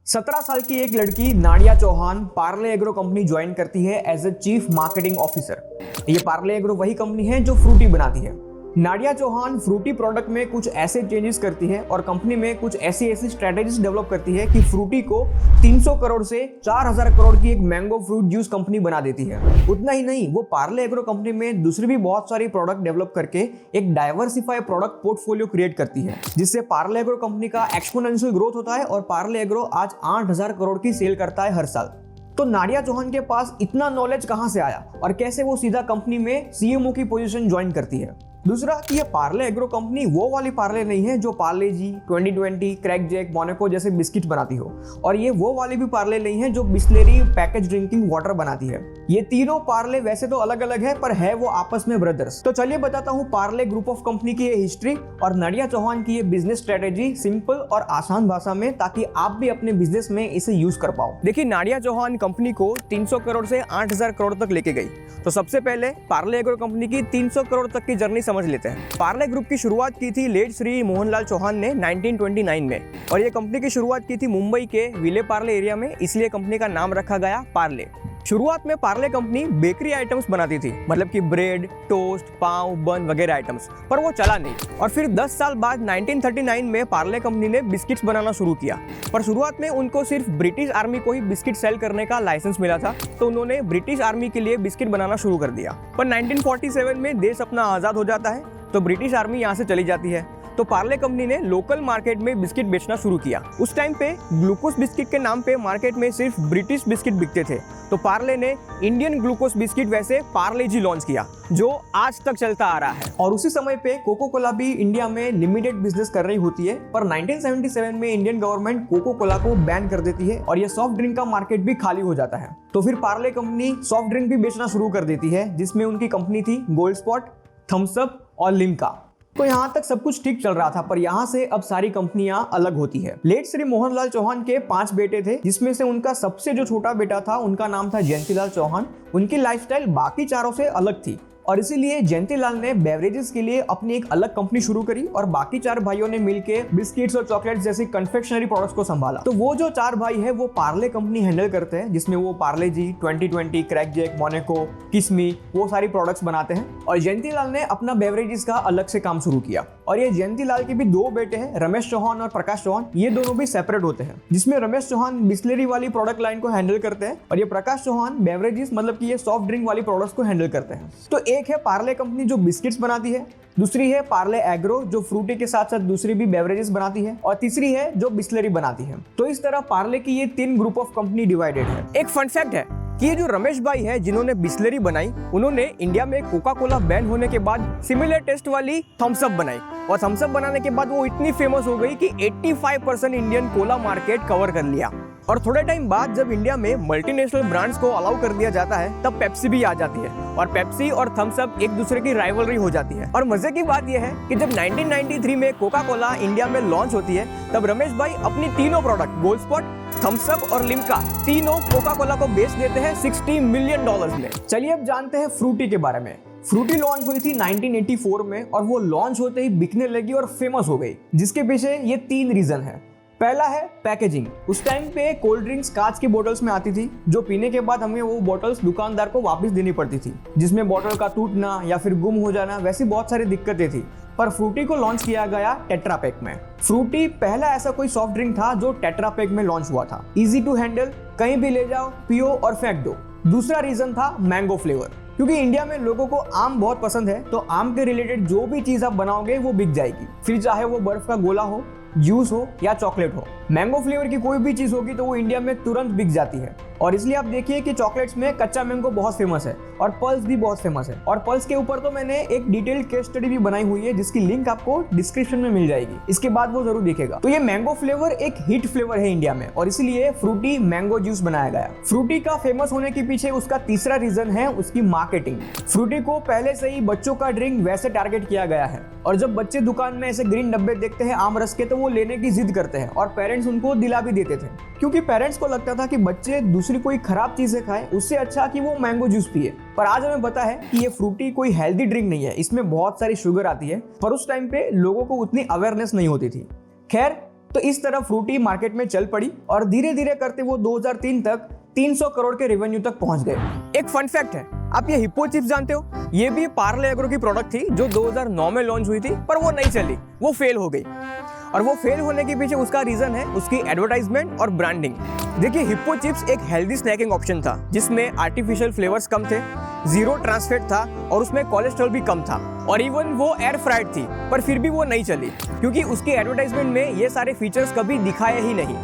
17 साल की एक लड़की नाडिया चौहान पार्ले एग्रो कंपनी ज्वाइन करती है as a chief marketing officer. ये पार्ले एग्रो वही कंपनी है जो फ्रूटी बनाती है। नाडिया चौहान फ्रूटी प्रोडक्ट में कुछ ऐसे चेंजेस करती है और कंपनी में कुछ ऐसी स्ट्रेटेजीज डेवलप करती है कि फ्रूटी को 300 करोड़ से 4000 करोड़ की एक मैंगो फ्रूट जूस कंपनी बना देती है। उतना ही नहीं, वो पार्ले एग्रो कंपनी में दूसरी भी बहुत सारी प्रोडक्ट डेवलप करके एक डाइवर्सिफाई प्रोडक्ट पोर्टफोलियो क्रिएट करती है, जिससे पार्ले एग्रो कंपनी का एक्सपोनेंशियल ग्रोथ होता है और पार्ले एग्रो आज 8000 करोड़ की सेल करता है हर साल। तो नाडिया चौहान के पास इतना नॉलेज कहां से आया और कैसे वो सीधा कंपनी में सीएमओ की पोजीशन ज्वाइन करती है। दूसरा कि ये पार्ले एग्रो कंपनी वो वाली पार्ले नहीं है जो पार्ले जी, 2020, क्रैक जैक, मोनाको जैसे बिस्किट बनाती हो, और ये वो वाली भी पार्ले नहीं है जो बिस्लेरी पैकेज ड्रिंकिंग वाटर बनाती है। ये तीनों पार्ले वैसे तो अलग अलग है पर है वो आपस में ब्रदर्स। तो चलिए बताता हूँ पार्ले ग्रुप ऑफ कंपनी की ये हिस्ट्री और नाडिया चौहान की ये बिजनेस स्ट्रेटेजी सिंपल और आसान भाषा में, ताकि आप भी अपने बिजनेस में इसे यूज कर पाओ। देखिए, नाडिया चौहान कंपनी को 300 करोड़ से 8000 करोड़ तक लेके गई। तो सबसे पहले पार्ले एग्रो कंपनी की 300 करोड़ तक की जर्नी समझ लेते हैं। पार्ले ग्रुप की शुरुआत की थी लेट श्री मोहनलाल चौहान ने 1929 में, और ये कंपनी की शुरुआत की थी मुंबई के विले पार्ले एरिया में, इसलिए कंपनी का नाम रखा गया पार्ले। शुरुआत में पार्ले कंपनी बेकरी आइटम्स बनाती थी, मतलब कि ब्रेड, टोस्ट, पाव, बन वगैरह आइटम्स, पर वो चला नहीं। और फिर 10 साल बाद 1939 में पार्ले कंपनी ने बिस्किट्स बनाना शुरू किया, पर शुरुआत में उनको सिर्फ ब्रिटिश आर्मी को ही बिस्किट सेल करने का लाइसेंस मिला था, तो उन्होंने ब्रिटिश आर्मी के लिए बिस्किट बनाना शुरू कर दिया। पर 1947 में देश अपना आजाद हो जाता है, तो ब्रिटिश आर्मी यहाँ से चली जाती है, तो पार्ले कंपनी ने लोकल मार्केट में बिस्किट बेचना शुरू किया। उस टाइम पे ग्लूकोस बिस्किट के नाम पे मार्केट में सिर्फ ब्रिटिश बिस्किट बिकते थे, तो पार्ले ने इंडियन ग्लूकोस बिस्किट वैसे पार्ले जी लॉन्च किया, जो आज तक चलता आ रहा है। और उसी समय पे कोको कोला भी इंडिया में लिमिटेड बिजनेस कर रही होती है, पर 1977 में इंडियन गवर्नमेंट कोको कोला को बैन कर देती है और ये सॉफ्ट ड्रिंक का मार्केट भी खाली हो जाता है। तो फिर पार्ले कंपनी सॉफ्ट ड्रिंक भी बेचना शुरू कर देती है, जिसमें उनकी कंपनी थी गोल्ड स्पॉट, थम्स अप और लिम्का। तो यहाँ तक सब कुछ ठीक चल रहा था, पर यहाँ से अब सारी कंपनियां अलग होती है। लेट श्री मोहनलाल चौहान के 5 बेटे थे, जिसमें से उनका सबसे जो छोटा बेटा था उनका नाम था जयंतीलाल चौहान। उनकी लाइफस्टाइल बाकी चारों से अलग थी और इसीलिए जयंतीलाल ने बेवरेजेस के लिए अपनी एक अलग कंपनी शुरू करी और बाकी 4 भाइयों ने मिलकर बिस्किट्स और चॉकलेट्स जैसी कन्फेक्शनरी प्रोडक्ट्स को संभाला। तो वो जो 4 भाई है वो पार्ले कंपनी हैंडल करते हैं, जिसमें वो पार्ले जी, 2020, क्रैक जैक, मोनाको, किस्मी, वो सारी प्रोडक्ट्स बनाते हैं। और जयंतीलाल ने अपना बेवरेजेस का अलग से काम शुरू किया। और ये जयंतीलाल के भी 2 बेटे हैं, रमेश चौहान और प्रकाश चौहान। ये दोनों भी सेपरेट होते हैं, जिसमें रमेश चौहान बिस्लेरी वाली प्रोडक्ट लाइन को हैंडल करते हैं और ये प्रकाश चौहान बेवरेजेस, मतलब कि ये सॉफ्ट ड्रिंक वाली प्रोडक्ट्स को हैंडल करते हैं। तो एक है पार्ले कंपनी जो बिस्किट्स बनाती है, दूसरी है पार्ले एग्रो जो फ्रूटी के साथ साथ दूसरी भी बेवरेजेस बनाती है, और तीसरी है जो बिस्लेरी बनाती है। तो इस तरह पार्ले की ये 3 ग्रुप ऑफ कंपनी डिवाइडेड है। एक फन फैक्ट है कि ये जो रमेश भाई है जिन्होंने बिस्लेरी बनाई, उन्होंने इंडिया में कोका कोला बैन होने के बाद सिमिलर टेस्ट वाली थम्स अप बनाई, और थम्स अप बनाने के बाद वो इतनी फेमस हो गई कि 85% इंडियन कोला मार्केट कवर कर लिया। और थोड़े टाइम बाद जब इंडिया में मल्टीनेशनल ब्रांड्स को अलाउ कर दिया जाता है, तब पेप्सी भी आ जाती है और पेप्सी और थम्स अप एक दूसरे की राइवलरी हो जाती है। और मजे की बात यह है कि जब 1993 में कोका कोला इंडिया में लॉन्च होती है, तब रमेश भाई अपनी तीनों product Gold Spot, Thums Up और लिम्का तीनों कोका कोला को बेच देते हैं $60 मिलियन में। चलिए अब जानते हैं फ्रूटी के बारे में। फ्रूटी लॉन्च हुई थी 1984 में और वो लॉन्च होते ही बिकने लगी और फेमस हो गई, जिसके पीछे ये 3 रीजन है। पहला है पैकेजिंग। उस टाइम पे कोल्ड ड्रिंक्स कांच की बोतल्स में आती थी, जो पीने के बाद हमें वो बोतल्स दुकानदार को वापस देनी पड़ती थी, जिसमें बोतल का टूटना या फिर गुम हो जाना, वैसी बहुत सारी दिक्कतें थी। पर फ्रूटी को लॉन्च किया गया टेट्रा पैक में। फ्रूटी पहला ऐसा कोई सॉफ्ट ड्रिंक था जो टेट्रा पैक में लॉन्च हुआ था। इजी टू हैंडल, कहीं भी ले जाओ, पियो और फेंक दो। दूसरा रीजन था मैंगो फ्लेवर, क्योंकि इंडिया में लोगों को आम बहुत पसंद है, तो आम के रिलेटेड जो भी चीज आप बनाओगे वो बिक जाएगी, फिर चाहे वो बर्फ का गोला हो, जूस हो या चॉकलेट हो। मैंगो फ्लेवर की कोई भी चीज होगी तो वो इंडिया में तुरंत बिक जाती है। और इसलिए आप देखिए कि चॉकलेट्स में कच्चा मैंगो बहुत फेमस है और पल्स भी बहुत फेमस है। और पल्स के ऊपर तो मैंने एक डिटेल्ड केस स्टडी भी बनाई हुई है, जिसकी लिंक आपको डिस्क्रिप्शन में मिल जाएगी, इसके बाद वो जरूर देखेगा। तो ये मैंगो फ्लेवर एक हिट फ्लेवर है इंडिया में, और इसलिए फ्रूटी मैंगो जूस बनाया गया। फ्रूटी का फेमस होने के पीछे उसका तीसरा रीजन है उसकी मार्केटिंग। फ्रूटी को पहले से ही बच्चों का ड्रिंक वैसे टारगेट किया गया है, और जब बच्चे दुकान में ऐसे ग्रीन डब्बे देखते हैं आम रस के, तो वो लेने की जिद करते हैं और पेरेंट्स उनको दिला भी देते थे, क्योंकि पेरेंट्स को लगता था कि बच्चे दूसरी कोई खराब चीजें खाएं, उससे अच्छा कि वो मैंगो जूस पिए। पर आज हमें पता है कि ये फ्रूटी कोई हेल्दी ड्रिंक नहीं है, इसमें बहुत सारी शुगर आती है, पर उस टाइम पे लोगों को उतनी अवेयरनेस नहीं होती थी। खैर, तो इस तरह फ्रूटी मार्केट में चल पड़ी और धीरे धीरे करते वो 2003 तक 300 करोड़ के रेवेन्यू तक पहुंच गए। एक फन फैक्ट है, आप ये हिप्पो चिप्स जानते हो? ये भी पार्ले एग्रो की प्रोडक्ट थी जो 2009 में लॉन्च हुई थी, पर वो नहीं चली, वो फेल हो गई। और वो फेल होने के पीछे उसका रीजन है उसकी एडवर्टाइजमेंट और ब्रांडिंग। देखिए, हिप्पो चिप्स एक हेल्दी स्नैकिंग ऑप्शन था जिसमें आर्टिफिशियल फ्लेवर्स कम थे, जीरो ट्रांस फैट था और उसमें कोलेस्ट्रॉल भी कम था और इवन वो एयर फ्राइड थी, पर फिर भी वो नहीं चली क्योंकि उसकी एडवर्टाइजमेंट में ये सारे फीचर्स कभी दिखाए ही नहीं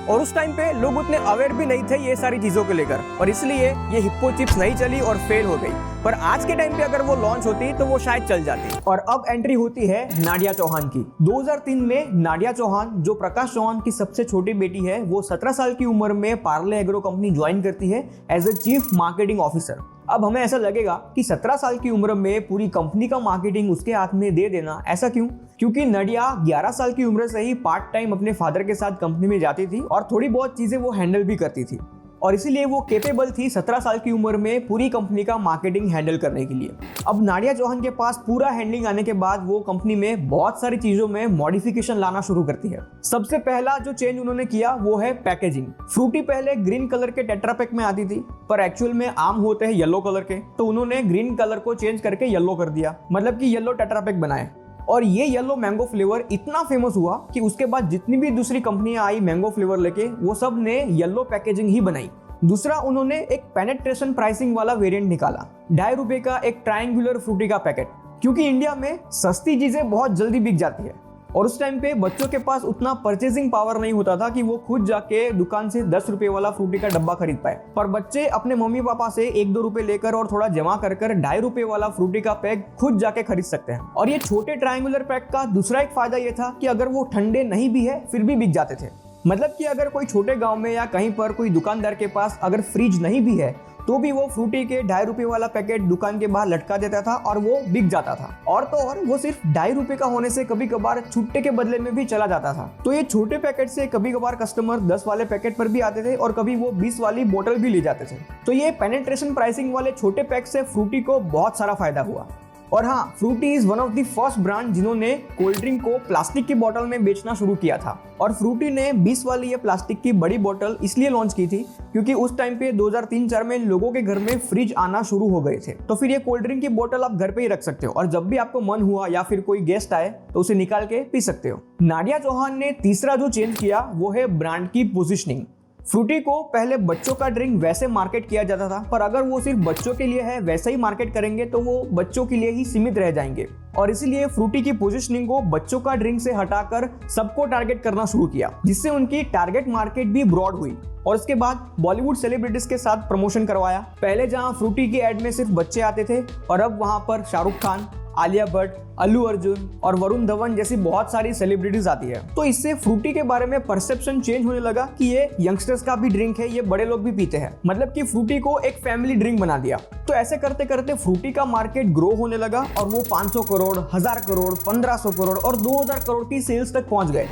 और उस टाइम पे लोग उतने अवेयर भी नहीं थे ये सारी चीजों को लेकर और इसलिए ये हिप्पो चिप्स नहीं चली और फेल हो गई। पर आज के टाइम पे अगर वो लॉन्च होती तो वो शायद चल जाती। और अब एंट्री होती है नाडिया चौहान की। 2003 में नाडिया चौहान, जो प्रकाश चौहान की सबसे छोटी बेटी है, वो 17 साल की उम्र में पार्ले एग्रो कंपनी ज्वाइन करती है as a chief marketing officer. अब हमें ऐसा लगेगा कि 17 साल की उम्र में पूरी कंपनी का मार्केटिंग उसके हाथ में दे देना, ऐसा क्यों? क्योंकि नाडिया 11 साल की उम्र से ही पार्ट टाइम अपने फादर के साथ कंपनी में जाती थी और थोड़ी बहुत चीजें वो हैंडल भी करती थी और इसीलिए वो कैपेबल थी 17 साल की उम्र में पूरी कंपनी का मार्केटिंग हैंडल करने के लिए। अब नाडिया चौहान के पास पूरा हैंडलिंग आने के बाद वो कंपनी में बहुत सारी चीजों में मॉडिफिकेशन लाना शुरू करती है। सबसे पहला जो चेंज उन्होंने किया वो है पैकेजिंग। फ्रूटी पहले ग्रीन कलर के टेट्रा पैक में आती थी, पर एक्चुअल में आम होते हैं येलो कलर के, तो उन्होंने ग्रीन कलर को चेंज करके येलो कर दिया, मतलब कि येलो टेट्रा पैक बनाए। और ये येलो मैंगो फ्लेवर इतना फेमस हुआ कि उसके बाद जितनी भी दूसरी कंपनियां आई मैंगो फ्लेवर लेके, वो सब ने येलो पैकेजिंग ही बनाई। दूसरा, उन्होंने एक पेनेट्रेशन प्राइसिंग वाला वेरिएंट निकाला, ₹2.5 का एक ट्रायंगुलर फ्रूटी का पैकेट, क्योंकि इंडिया में सस्ती चीजें बहुत जल्दी बिक जाती है और उस टाइम पे बच्चों के पास उतना परचेजिंग पावर नहीं होता था कि वो खुद जाके दुकान से ₹10 वाला फ्रूटी का डब्बा खरीद पाए। पर बच्चे अपने मम्मी पापा से 1-2 रुपए लेकर और थोड़ा जमा कर ₹2.5 वाला फ्रूटी का पैक खुद जाके खरीद सकते हैं। और ये छोटे ट्रायंगुलर पैक का दूसरा एक फायदा ये था कि अगर वो ठंडे नहीं भी है फिर भी बिक जाते थे। मतलब कि अगर कोई छोटे गांव में या कहीं पर कोई दुकानदार के पास अगर फ्रिज नहीं भी है तो भी वो फ्रूटी के ₹2.5 वाला पैकेट दुकान के बाहर लटका देता था और वो बिक जाता था। और तो और वो सिर्फ ₹2.5 का होने से कभी कभार छुट्टे के बदले में भी चला जाता था। तो ये छोटे पैकेट से कभी कभार कस्टमर 10 वाले पैकेट पर भी आते थे और कभी वो 20 वाली बोतल भी ले जाते थे। तो ये पेनिट्रेशन प्राइसिंग वाले छोटे पैक से फ्रूटी को बहुत सारा फायदा हुआ। और हाँ, Frooti is one of the first brand जिन्होंने कोल्ड ड्रिंक को प्लास्टिक की बोतल में बेचना शुरू किया था। और फ्रूटी ने 20 वाली ये प्लास्टिक की बड़ी बोतल इसलिए लॉन्च की थी क्योंकि उस टाइम पे 2003-04 में लोगों के घर में फ्रिज आना शुरू हो गए थे। तो फिर ये कोल्ड ड्रिंक की बोतल आप घर पे ही रख सकते हो और जब भी आपको मन हुआ या फिर कोई गेस्ट आए तो उसे निकाल के पी सकते हो। नाडिया चौहान ने तीसरा जो चेंज किया वो है ब्रांड की पोजिशनिंग। फ्रूटी को पहले बच्चों का ड्रिंक वैसे मार्केट किया जाता था, पर अगर वो सिर्फ बच्चों के लिए है वैसे ही मार्केट करेंगे तो वो बच्चों के लिए ही सीमित रह जाएंगे। और इसीलिए फ्रूटी की पोजीशनिंग को बच्चों का ड्रिंक से हटाकर सबको टारगेट करना शुरू किया, जिससे उनकी टारगेट मार्केट भी ब्रॉड हुई। और इसके बाद बॉलीवुड सेलिब्रिटीज के साथ प्रमोशन करवाया। पहले जहां फ्रूटी की एड में सिर्फ बच्चे आते थे और अब वहां पर शाहरुख खान, आलिया भट्ट, अल्लू अर्जुन और वरुण धवन जैसी बहुत सारी सेलिब्रिटीज आती है। तो इससे फ्रूटी के बारे में परसेप्शन चेंज होने लगा कि ये यंगस्टर्स का भी ड्रिंक है, ये बड़े लोग भी पीते हैं। मतलब कि फ्रूटी को एक फैमिली ड्रिंक बना दिया। तो ऐसे करते करते फ्रूटी का मार्केट ग्रो होने लगा और वो 500 करोड़, 1000 करोड़, 1500 करोड़ और 2000 करोड़ की सेल्स तक पहुंच गए।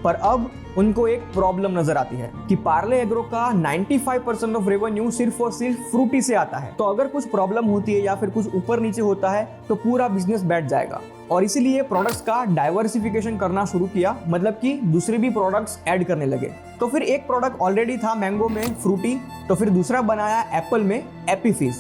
पर अब उनको एक प्रॉब्लम नजर आती है कि पार्ले एग्रो का 95% ऑफ रेवेन्यू सिर्फ और सिर्फ फ्रूटी से आता है। तो अगर कुछ प्रॉब्लम होती है या फिर कुछ ऊपर नीचे होता है तो पूरा बिजनेस बैठ जाएगा। और इसीलिए प्रोडक्ट्स का डाइवर्सिफिकेशन करना शुरू किया, मतलब कि दूसरे भी प्रोडक्ट्स ऐड करने लगे। तो फिर एक प्रोडक्ट ऑलरेडी था मैंगो में, फ्रूटी, तो फिर दूसरा बनाया एप्पल में, एप्पी फिज।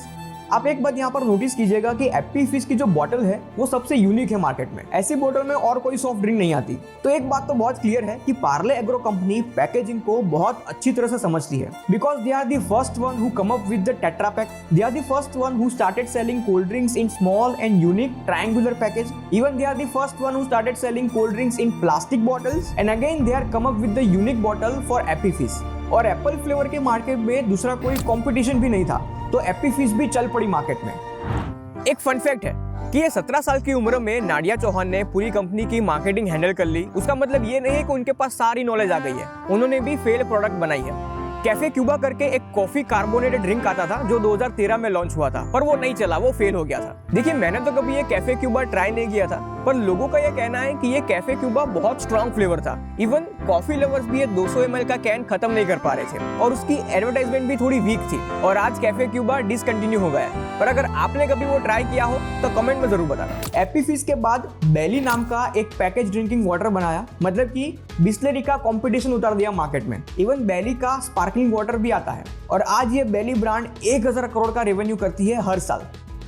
आप एक बात यहाँ पर नोटिस कीजिएगा कि एप्पी फिज की जो बोतल है वो सबसे यूनिक है मार्केट में। ऐसी बोतल में और कोई सॉफ्ट ड्रिंक नहीं आती। तो एक बात तो बहुत क्लियर है कि पार्ले एग्रो कंपनी पैकेजिंग को बहुत अच्छी तरह से समझती है, because they are the first one who come up with the tetra pack. They are the first one who started selling cold drinks in small and unique triangular package. Even they are the first one who started selling cold drinks in plastic bottles and again they are come up with the unique bottle for Appy Fizz. और Apple flavour के market में दूसरा कोई competition भी नहीं था, तो एप्पी फिज भी चल पड़ी मार्केट में। एक फन फैक्ट है कि ये 17 साल की उम्र में नाडिया चौहान ने पूरी कंपनी की मार्केटिंग हैंडल कर ली। उसका मतलब ये नहीं है कि उनके पास सारी नॉलेज आ गई है, उन्होंने भी फेल प्रोडक्ट बनाई है। कैफे क्यूबा करके एक कॉफी कार्बोनेटेड ड्रिंक आता था जो 2013 में लॉन्च हुआ था, पर वो नहीं चला, वो फेल हो गया था। देखिए, मैंने तो कभी ये कैफे क्यूबा ट्राई नहीं किया था, पर लोगों का ये कहना है कि ये कैफे क्यूबा बहुत स्ट्रॉन्ग फ्लेवर था। इवन कॉफी लवर्स भी ये 200 ml का कैन खत्म नहीं कर पा रहे थे और उसकी एडवर्टाइजमेंट भी थोड़ी वीक थी। और आज कैफे क्यूबा डिसकंटिन्यू हो गया है, पर अगर आपने कभी वो ट्राई किया हो तो कमेंट में जरूर बताना। एप्पी फिज के बाद बेली नाम का एक पैकेज ड्रिंकिंग वाटर बनाया, मतलब कि बिस्लेरी का कंपटीशन उतार दिया मार्केट में। इवन बेली का स्पार्कलिंग वाटर भी आता है और आज ये बेली ब्रांड 1000 करोड़ का रेवेन्यू करती है हर साल।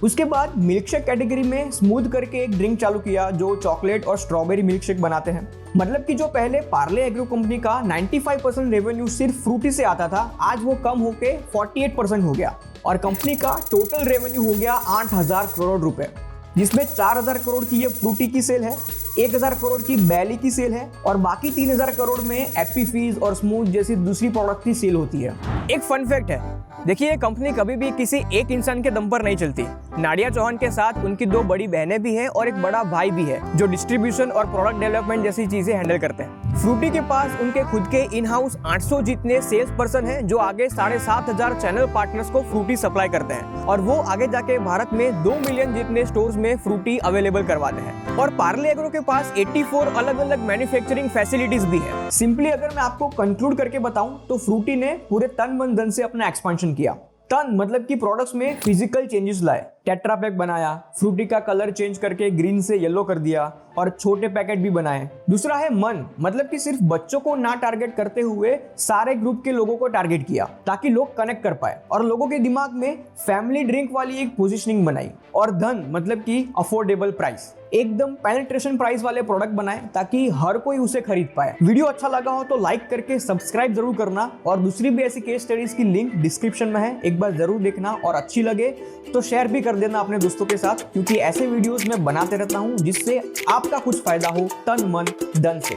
उसके बाद मिल्कशेक कैटेगरी में स्मूथ करके एक ड्रिंक चालू किया जो चॉकलेट और स्ट्रॉबेरी मिल्कशेक बनाते हैं। मतलब कि जो पहले पार्ले एग्रो कंपनी का 95% रेवेन्यू सिर्फ फ्रूटी से आता था, आज वो कम होके 48% हो गया और कंपनी का टोटल रेवेन्यू हो गया 8000 करोड़ रुपए, जिसमें 4000 करोड़ की ये फ्रूटी की सेल है, 1000 करोड़ की बैली की सेल है और बाकी 3000 करोड़ में एप्पी फीज और स्मूथ जैसी दूसरी प्रोडक्ट की सेल होती है। एक फन फैक्ट है, देखिए ये कंपनी कभी भी किसी एक इंसान के दम पर नहीं चलती। नाडिया चौहान के साथ उनकी 2 बड़ी बहनें भी हैं और एक बड़ा भाई भी है जो डिस्ट्रीब्यूशन और प्रोडक्ट डेवलपमेंट जैसी चीजें हैंडल करते हैं। फ्रूटी के पास उनके खुद के इन हाउस 800 जितने सेल्स पर्सन हैं जो आगे 7500 चैनल पार्टनर्स को फ्रूटी सप्लाई करते हैं और वो आगे जाके भारत में 2 मिलियन जितने स्टोर्स में फ्रूटी अवेलेबल करवाते हैं। और पार्ले एग्रो के पास 84 अलग अलग मैन्युफैक्चरिंग फैसिलिटीज भी है। सिंपली अगर मैं आपको कंक्लूड करके बताऊं तो फ्रूटी ने पूरे तन मन धन से अपना एक्सपेंशन किया। तन मतलब कि प्रोडक्ट्स में फिजिकल चेंजेस लाए, टेट्रा पैक बनाया, फ्रूटी का कलर चेंज करके ग्रीन से येलो कर दिया और छोटे पैकेट भी बनाए। दूसरा है मन, मतलब कि सिर्फ बच्चों को ना टारगेट करते हुए सारे ग्रुप के लोगों को टारगेट किया ताकि लोग कनेक्ट कर पाए और लोगों के दिमाग में फैमिली ड्रिंक वाली एक पोजीशनिंग बनाई। और धन मतलब कि अफोर्डेबल प्राइस, एकदम पेनिट्रेशन प्राइस वाले प्रोडक्ट बनाए ताकि हर कोई उसे खरीद पाए। वीडियो अच्छा लगा हो तो लाइक करके सब्सक्राइब जरूर करना और दूसरी भी ऐसी केस स्टडीज की लिंक डिस्क्रिप्शन में है, एक बार जरूर देखना और अच्छी लगे तो शेयर भी कर देना अपने दोस्तों के साथ, क्योंकि ऐसे वीडियोस मैं बनाते रहता हूं जिससे आपका कुछ फायदा हो तन मन धन से।